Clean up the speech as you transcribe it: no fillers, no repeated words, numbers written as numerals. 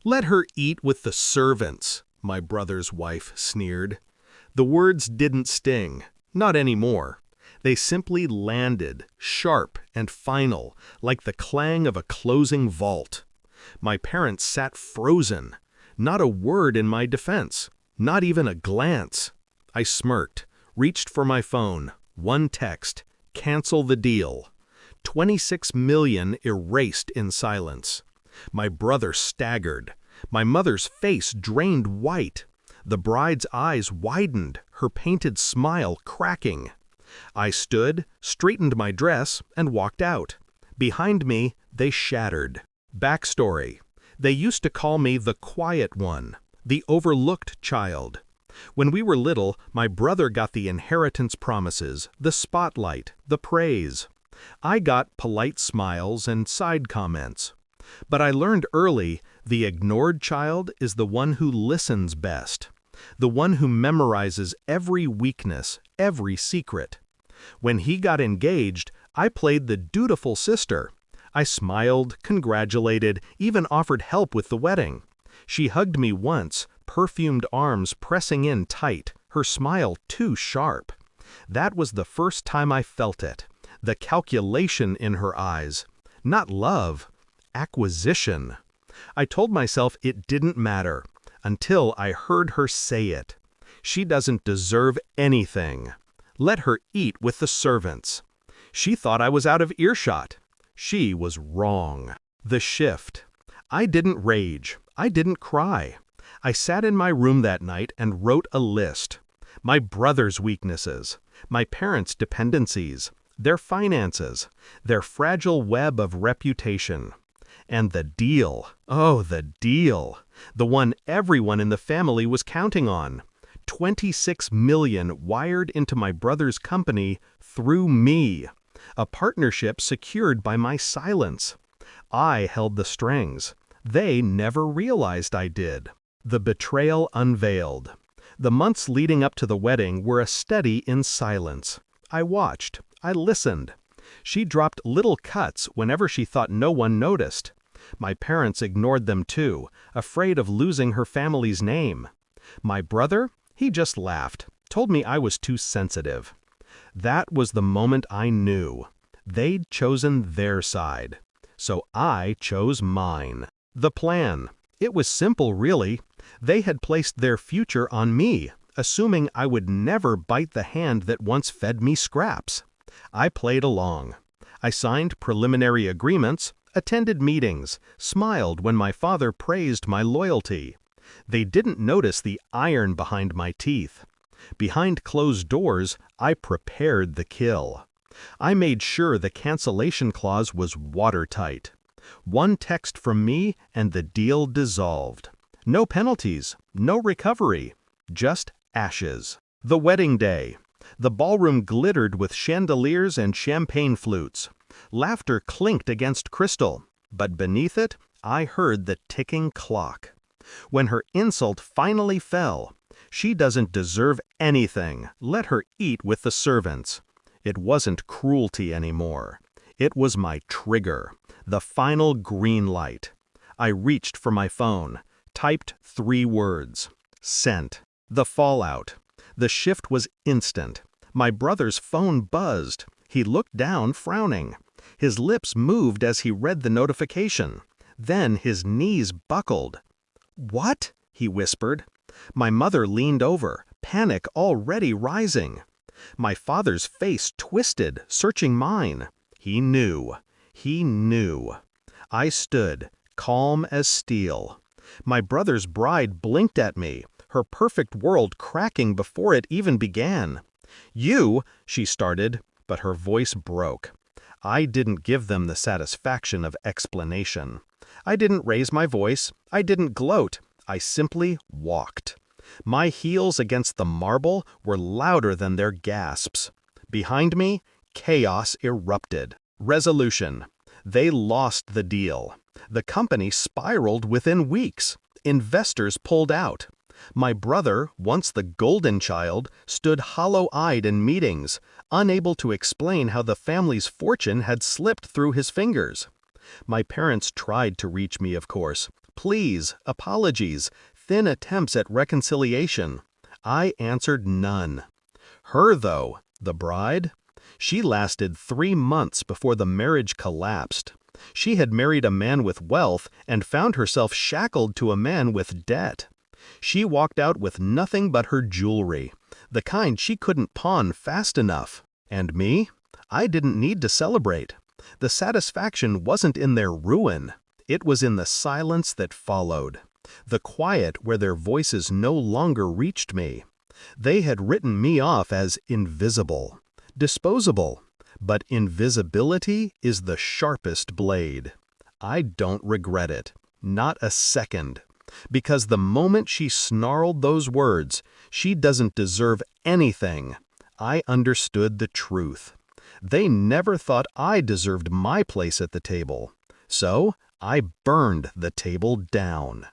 "Let her eat with the servants," my brother's wife sneered. The words didn't sting, not anymore. They simply landed, sharp and final, like the clang of a closing vault. My parents sat frozen. Not a word in my defense, not even a glance. I smirked, reached for my phone. One text: cancel the deal. 26 million erased in silence. My brother staggered. My mother's face drained white. The bride's eyes widened, her painted smile cracking. I stood, straightened my dress, and walked out. Behind me, they shattered. Backstory: they used to call me the quiet one, the overlooked child. When we were little, my brother got the inheritance promises, the spotlight, the praise. I got polite smiles and side comments. But I learned early, the ignored child is the one who listens best, the one who memorizes every weakness, every secret. When he got engaged, I played the dutiful sister. I smiled, congratulated, even offered help with the wedding. She hugged me once, perfumed arms pressing in tight, her smile too sharp. That was the first time I felt it, the calculation in her eyes. Not love, acquisition. I told myself it didn't matter, until I heard her say it. She doesn't deserve anything. Let her eat with the servants. She thought I was out of earshot. She was wrong. The shift. I didn't rage. I didn't cry. I sat in my room that night and wrote a list. My brother's weaknesses, my parents' dependencies, their finances, their fragile web of reputation. And the deal, oh, the deal, the one everyone in the family was counting on. 26 million wired into my brother's company through me. A partnership secured by my silence. I held the strings. They never realized I did. The betrayal unveiled. The months leading up to the wedding were a study in silence. I watched. I listened. She dropped little cuts whenever she thought no one noticed. My parents ignored them too, afraid of losing her family's name. My brother? He just laughed, told me I was too sensitive. That was the moment I knew. They'd chosen their side. So I chose mine. The plan. It was simple, really. They had placed their future on me, assuming I would never bite the hand that once fed me scraps. I played along. I signed preliminary agreements, attended meetings, smiled when my father praised my loyalty. They didn't notice the iron behind my teeth. Behind closed doors, I prepared the kill. I made sure the cancellation clause was watertight. One text from me and the deal dissolved. No penalties, no recovery, just ashes. The wedding day. The ballroom glittered with chandeliers and champagne flutes. Laughter clinked against crystal, but beneath it, I heard the ticking clock. When her insult finally fell, she doesn't deserve anything. Let her eat with the servants. It wasn't cruelty anymore. It was my trigger, the final green light. I reached for my phone, typed 3 words. Sent. The fallout. The shift was instant. My brother's phone buzzed. He looked down, frowning. His lips moved as he read the notification. Then his knees buckled. "What?" he whispered. My mother leaned over, panic already rising. My father's face twisted, searching mine. He knew. He knew. I stood, calm as steel. My brother's bride blinked at me, her perfect world cracking before it even began. "You," she started, but her voice broke. I didn't give them the satisfaction of explanation. I didn't raise my voice. I didn't gloat. I simply walked. My heels against the marble were louder than their gasps. Behind me, chaos erupted. Resolution. They lost the deal. The company spiraled within weeks. Investors pulled out. My brother, once the golden child, stood hollow-eyed in meetings, unable to explain how the family's fortune had slipped through his fingers. My parents tried to reach me, of course, pleas, apologies, thin attempts at reconciliation. I answered none. Her, though, the bride, she lasted 3 months before the marriage collapsed. She had married a man with wealth and found herself shackled to a man with debt. She walked out with nothing but her jewelry, the kind she couldn't pawn fast enough. And me? I didn't need to celebrate. The satisfaction wasn't in their ruin. It was in the silence that followed. The quiet where their voices no longer reached me. They had written me off as invisible, disposable. But invisibility is the sharpest blade. I don't regret it, not a second. Because the moment she snarled those words, "She doesn't deserve anything," I understood the truth. They never thought I deserved my place at the table. So I burned the table down.